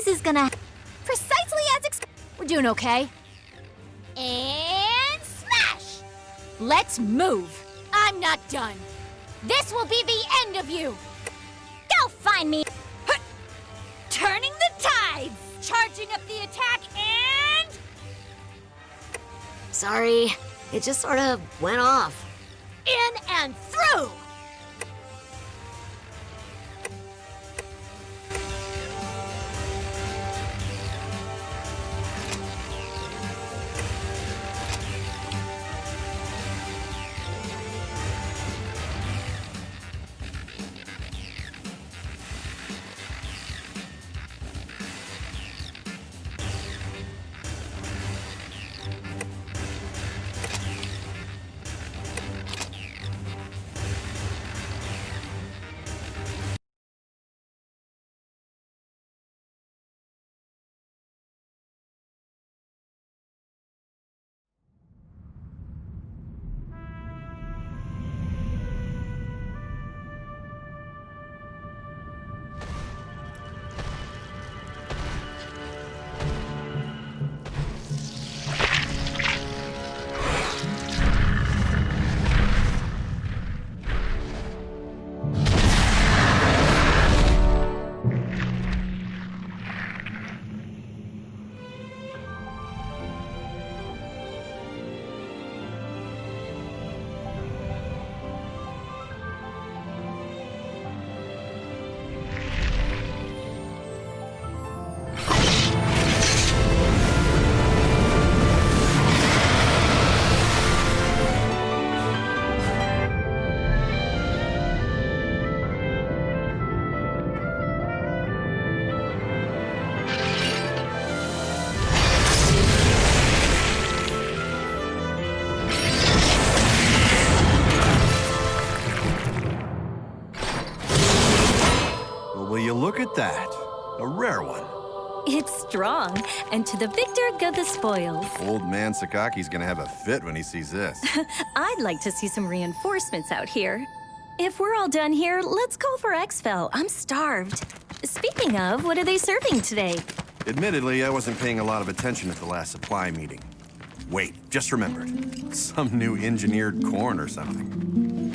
freeze is gonna... Precisely as expected. We're doing okay. And smash! Let's move. I'm not done. This will be the end of you. Go find me. Turning the tides. Charging up the attack and... Sorry, it just sort of went off. In and through! Look at that. A rare one. It's strong, and to the victor go the spoils. Old man Sakaki's gonna have a fit when he sees this. I'd like to see some reinforcements out here. If we're all done here, let's call for exfil. I'm starved. Speaking of, what are they serving today? Admittedly, I wasn't paying a lot of attention at the last supply meeting. Wait, just remembered. Some new engineered corn or something.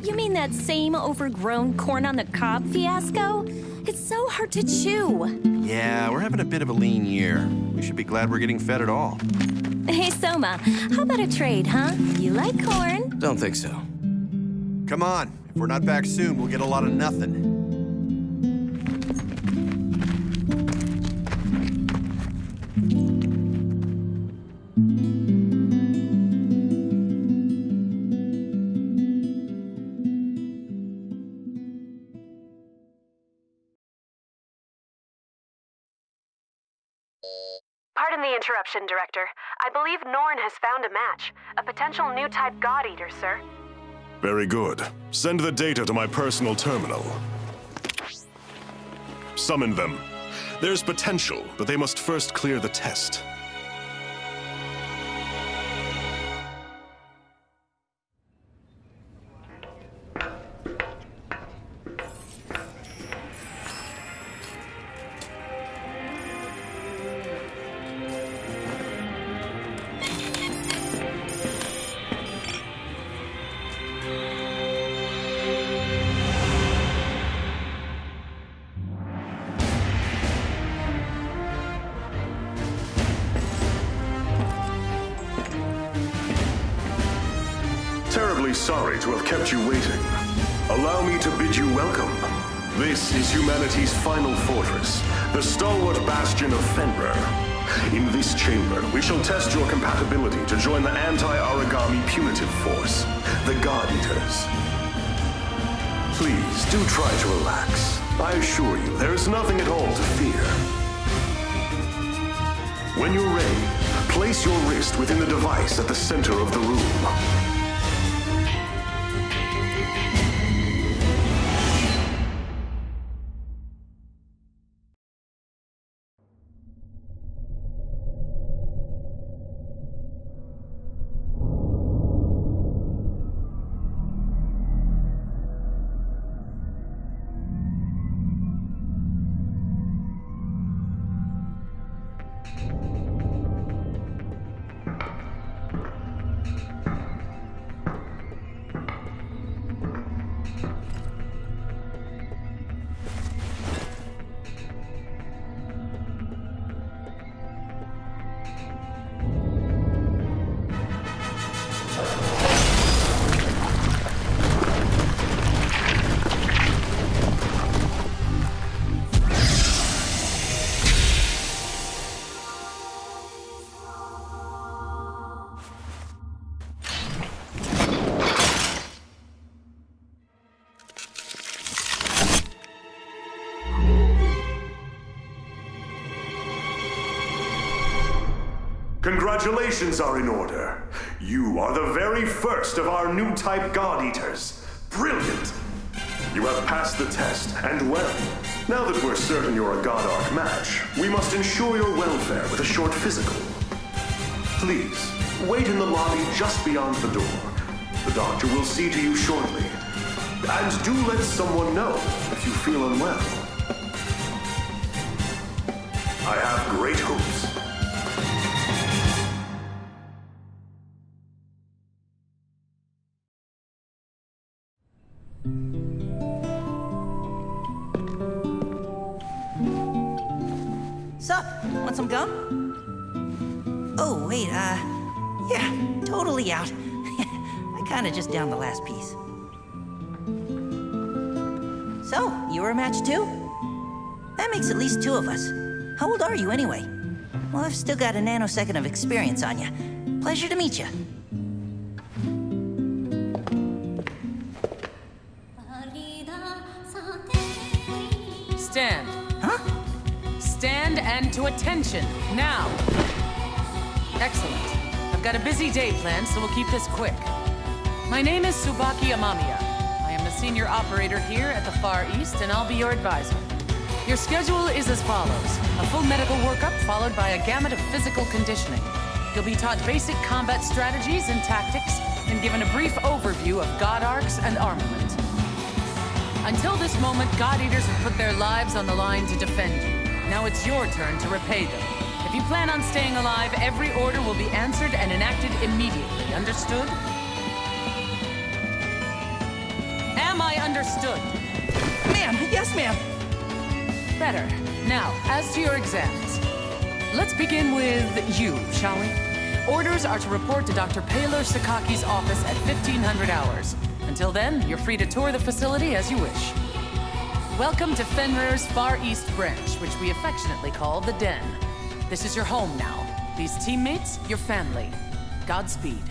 You mean that same overgrown corn on the cob fiasco? It's so hard to chew. Yeah, we're having a bit of a lean year. We should be glad we're getting fed at all. Hey, Soma, how about a trade, huh? You like corn? Don't think so. Come on. If we're not back soon, we'll get a lot of nothing. Pardon the interruption, Director. I believe Norn has found a match. A potential new type God Eater, sir. Very good. Send the data to my personal terminal. Summon them. There's potential, but they must first clear the test. Terribly sorry to have kept you waiting. Allow me to bid you welcome. This is humanity's final fortress, the stalwart bastion of Fenrir. In this chamber, we shall test your compatibility to join the anti-Origami punitive force, the God Eaters. Please, do try to relax. I assure you, there is nothing at all to fear. When you're ready, place your wrist within the device at the center of the room. Congratulations are in order. You are the very first of our new type God Eaters. Brilliant! You have passed the test, and well. Now that we're certain you're a God Arc match, we must ensure your welfare with a short physical. Please, wait in the lobby just beyond the door. The doctor will see to you shortly. And do let someone know if you feel unwell. I have great hopes. Sup? Want some gum? Oh, wait, yeah, totally out. I kinda just downed the last piece. So, you were a match too? That makes at least two of us. How old are you anyway? Well, I've still got a nanosecond of experience on you. Pleasure to meet you. Stand. Huh? Stand and to attention, now. Excellent. I've got a busy day planned, so we'll keep this quick. My name is Tsubaki Amamiya. I am the senior operator here at the Far East, and I'll be your advisor. Your schedule is as follows. A full medical workup followed by a gamut of physical conditioning. You'll be taught basic combat strategies and tactics, and given a brief overview of God Arcs and armament. Until this moment, God Eaters have put their lives on the line to defend you. Now it's your turn to repay them. If you plan on staying alive, every order will be answered and enacted immediately. Understood? Am I understood? Ma'am, yes, ma'am. Better. Now, as to your exams. Let's begin with you, shall we? Orders are to report to Dr. Paler Sakaki's office at 1500 hours. Until then, you're free to tour the facility as you wish. Welcome to Fenrir's Far East branch, which we affectionately call the Den. This is your home now. These teammates, your family. Godspeed.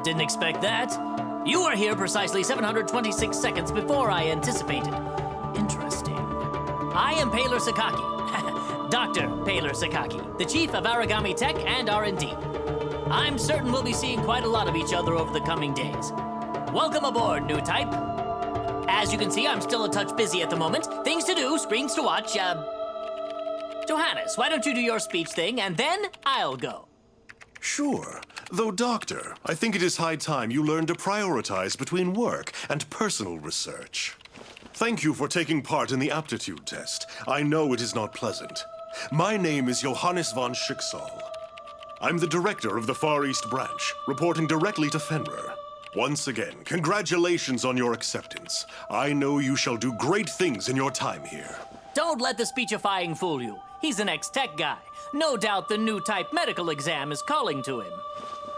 Didn't expect that. You are here precisely 726 seconds before I anticipated. Interesting. I am Paler Sakaki. Dr. Paler Sakaki, the chief of Aragami Tech and R&D. I'm certain we'll be seeing quite a lot of each other over the coming days. Welcome aboard, new type. As you can see, I'm still a touch busy at the moment. Things to do, screens to watch, Johannes, why don't you do your speech thing, and then I'll go. Sure. Though, Doctor, I think it is high time you learn to prioritize between work and personal research. Thank you for taking part in the aptitude test. I know it is not pleasant. My name is Johannes von Schicksal. I'm the director of the Far East Branch, reporting directly to Fenrir. Once again, congratulations on your acceptance. I know you shall do great things in your time here. Don't let the speechifying fool you. He's an ex-tech guy. No doubt the new type medical exam is calling to him.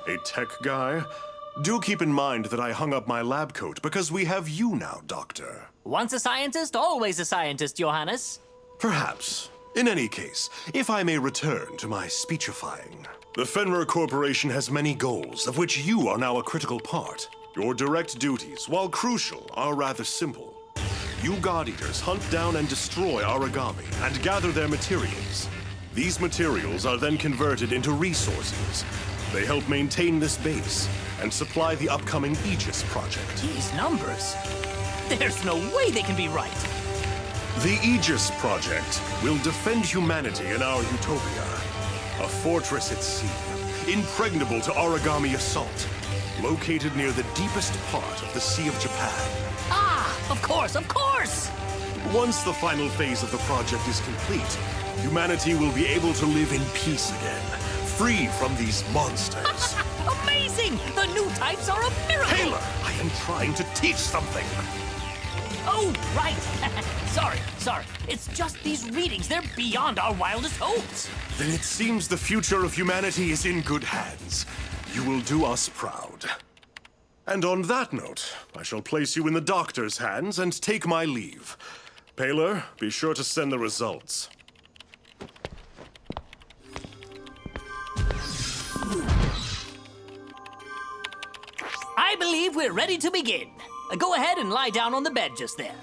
A tech guy? Do keep in mind that I hung up my lab coat because we have you now, Doctor. Once a scientist, always a scientist, Johannes. Perhaps. In any case, if I may return to my speechifying. The Fenrir Corporation has many goals, of which you are now a critical part. Your direct duties, while crucial, are rather simple. You God Eaters hunt down and destroy origami and gather their materials. These materials are then converted into resources. They help maintain this base and supply the upcoming Aegis project. These numbers. There's no way they can be right. The Aegis project will defend humanity in our utopia. A fortress at sea, impregnable to origami assault, located near the deepest part of the Sea of Japan. Ah, of course, of course! Once the final phase of the project is complete, humanity will be able to live in peace again, free from these monsters. Amazing! The new types are a miracle! Taylor, I am trying to teach something. Oh, right. Sorry. It's just these readings. They're beyond our wildest hopes. Then it seems the future of humanity is in good hands. You will do us proud. And on that note, I shall place you in the doctor's hands and take my leave. Paler, be sure to send the results. I believe we're ready to begin. Go ahead and lie down on the bed just there.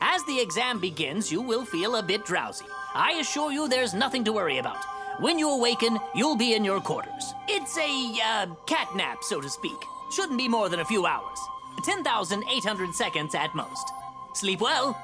As the exam begins, you will feel a bit drowsy. I assure you there's nothing to worry about. When you awaken, you'll be in your quarters. It's a, cat nap, so to speak. Shouldn't be more than a few hours. 10,800 seconds at most. Sleep well.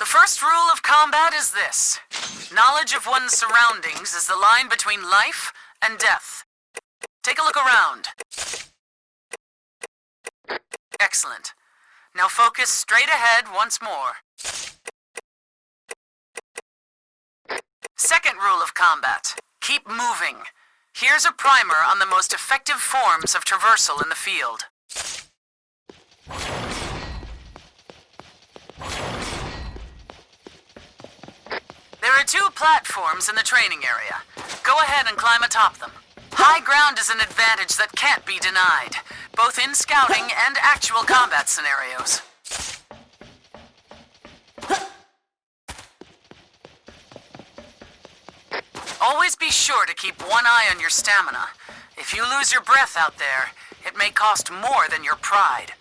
first rule of combat is this. Knowledge of one's surroundings is the line between life and death. Take a look around. Excellent. Now focus straight ahead once more. Second rule of combat. Keep moving. Here's a primer on the most effective forms of traversal in the field. There are 2 platforms in the training area. Go ahead and climb atop them. High ground is an advantage that can't be denied, both in scouting and actual combat scenarios. Always be sure to keep one eye on your stamina. If you lose your breath out there, it may cost more than your pride.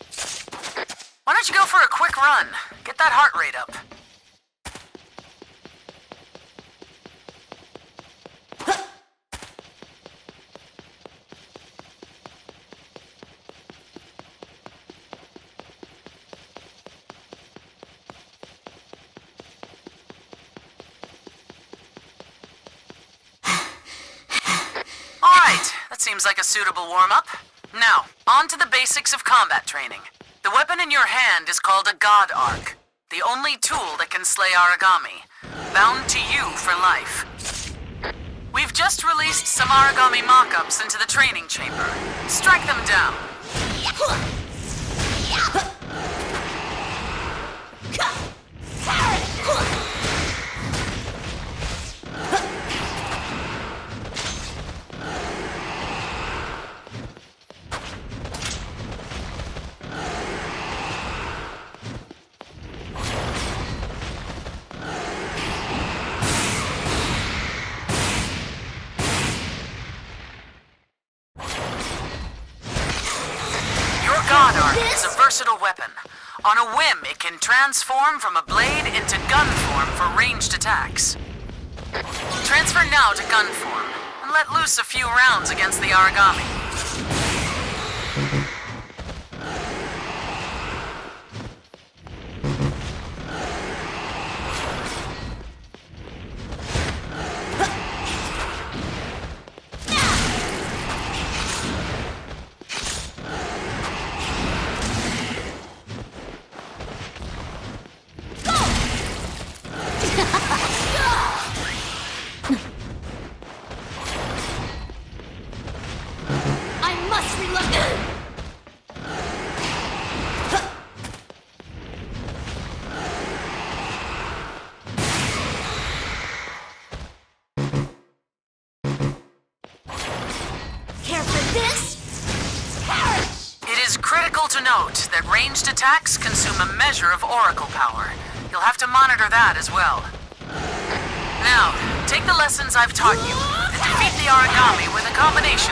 Why don't you go for a quick run? Get that heart rate up. Seems like a suitable warm-up. Now, on to the basics of combat training. The weapon in your hand is called a God Arc, the only tool that can slay Aragami, bound to you for life. We've just released some Aragami mock-ups into the training chamber. Strike them down. Versatile weapon. On a whim, it can transform from a blade into gun form for ranged attacks. Transfer now to gun form, and let loose a few rounds against the Aragami. To note that ranged attacks consume a measure of oracle power. You'll have to monitor that as well. Now, take the lessons I've taught you and defeat the Aragami with a combination